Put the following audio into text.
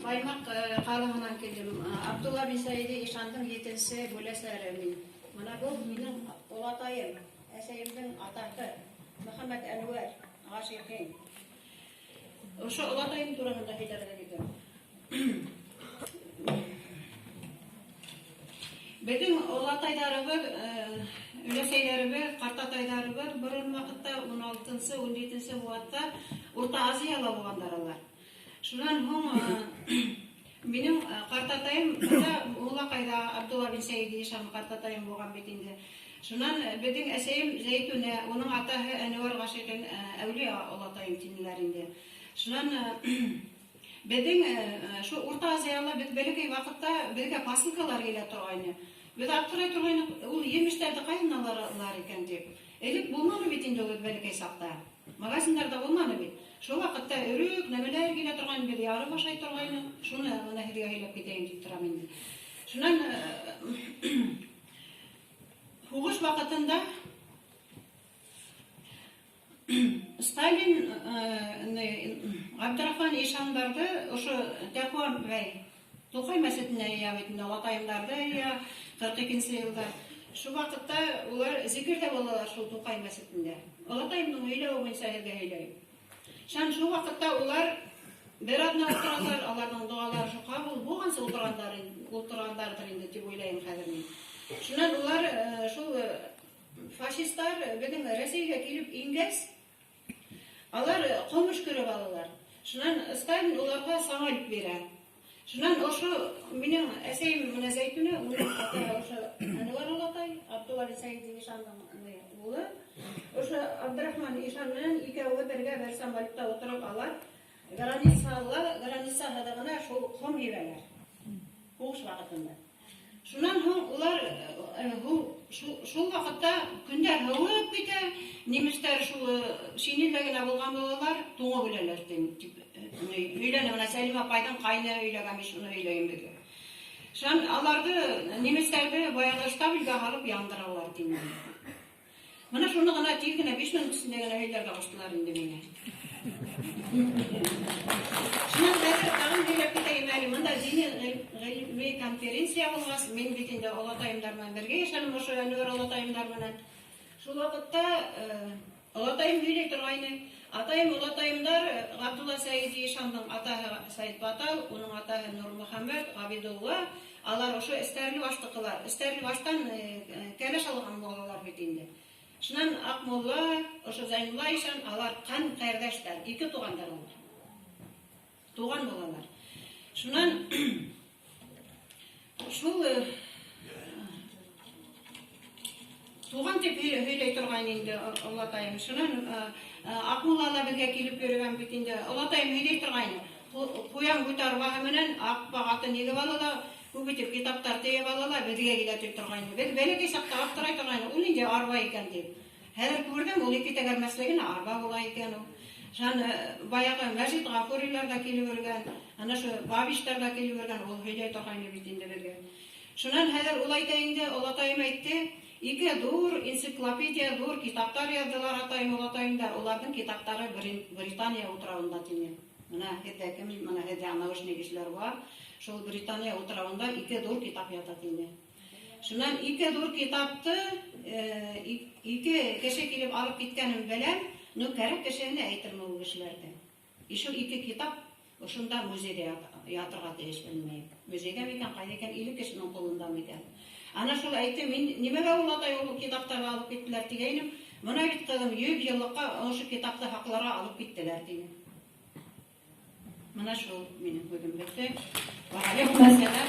Каймак калымынан келдим. Абдулла бин Саиди Ишандын 7-нчи бүлөсү мен. Мына бул менин улатайым, әсәйимдин атасы Мөхәммәд Әнвәр Гашиқин. Ошо улатайым туурасында айтарга келдим. Bizim Olataylarımız, üleseylerimiz, Kartataylarımız burun vakitte 16-sı, 17-si muatta Orta Aziyalı olanlar. Şundan hon benim Kartatayım Ola kayda Abdullah bin Said Hişam Kartatayım boğan bitinde. Şundan bizim eseyim Zeytune, onun atahı Enver Gaşiqin Evliya Olatayım tinlerinde. Şundan bizim şu Orta Aziyalı biz belki vakitte belki pasılkalar ile turayını. Biz aptıray turayını ol yemişlerde kayınalar iken deyip. Elik bulmalı bitinde olur belki hesapta. Magazinlarda bulmalı bit. Şu vakitte örük nemeler ile turayını bir yarı başay turayını şunu ona hediye ile gideyim deyip turamın. Şundan hukuş vakitinde Stalin Abdurrahman Ишанбарды ошо Тәкуам бәй Тукай мәсетіне яветінде Алатайымдарды 42-нче елда. Шу вакытта улар зикирдә булалар шул Тукай мәсетендә. Алатайымның өйләү буенча һәйләй. Шан шу вакытта улар бер адна утыралар, аларның дуалары шу кабул булгансы утырганнардыр инде дип уйлайм хәзер мин. Шуннан улар шул фашистлар безнең Россиягә килеп ингәс, алар комыш көреп алалар. Шуннан Сталин уларга самолет бирә. Шуннан ошо минең әсәйем менә Зәйтүнә, ошо Әнвәр Алатай, Абдулла бин Саид Ишандың улы. Ошо Абдурахман Ишан менән икәүе бергә бер самолетта утырып алар. Граница хадагына шул ком ебәләр. Хуш вакытында. Шуннан улар шул вакытта көндәр һавып китә, немецләр шул шинелдә генә булган булалар, туңа беләләр дип. Өйләнә менә Сәлим апайдан кайны өйләгән шуны өйләйм диде. Шан аларды немецләрне баягы штабелгә алып яндыралар дине. Менә шуны гына тик генә 5 минут эчендә генә өйләргә куштылар инде миңа. Шуннан бәлки тагын һөйләп китәйм әле. Монда дини конференция булгас, мин бит инде Алатайымдар белән бергә яшәдем, ошо Әнвәр Алатайымдар белән. Шул вакытта Алатайым һөйләй торгайны. Атайым Алатайымдар Абдулла Саид Ишандың атаһы Саид Батал, уның атаһы Нур Мөхәммәд Габидулла, алар ошо эстәрле баштыкылар. Эстәрле баштан кәләш алган булалар бит инде. Шуннан Акмулла, ошо Зайнулла Ишан, алар кан кардәштәр, ике тугандар алар. Туган булалар. Шуннан шул туган дип һөйләй торган инде Алатайым. Шуннан Акмуллала бергә килеп йөргән бит инде. Алатайым һөйләй торган. Куян күтәрү менән ак багатын егеп алалар, күп итеп китаптар тәйеп алалар, безгә килеп торган. Без бәләкәй сакта аптырай торган. Ул инде арба икән дип. Хәзер күрдем, ул ике тәгәрмәслеген арба була икән ул. Шан баягы Мәҗит Гафурилар да килеп йөргән, ана шу Бабиштар да килеп йөргән, ул һөйләй торган бит инде безгә. Шуннан хәзер ул әйтә инде, Алатайым әйтте, ике дур энциклопедия, дур китаптар яздылар Атайым Алатайымдар. Уларның китаптары Британия утравында тине. Менә һәдә кем, менә һәдә научный кешеләр бар. Шул Британия утравында ике дур китап ята тине. Шуннан ике дур китапты ике кеше килеп алып киткәнен беләм, но кәрәк кешене әйтермен ул кешеләрдә. Ишул ике китап ошонда музейда ятырга тиеш белмәйм. Музейга микән, кайда икән, 50 кешенең кулында микән. Ана шул әйтте, мин нимәгә ул Атай ул китаптарга алып киттеләр дигәйнем. Моны бит кызым 100 еллыкка ошо китапты хакларга алып киттеләр дине. Менә шул минем күзем бетте. Ва алейкум ассалам.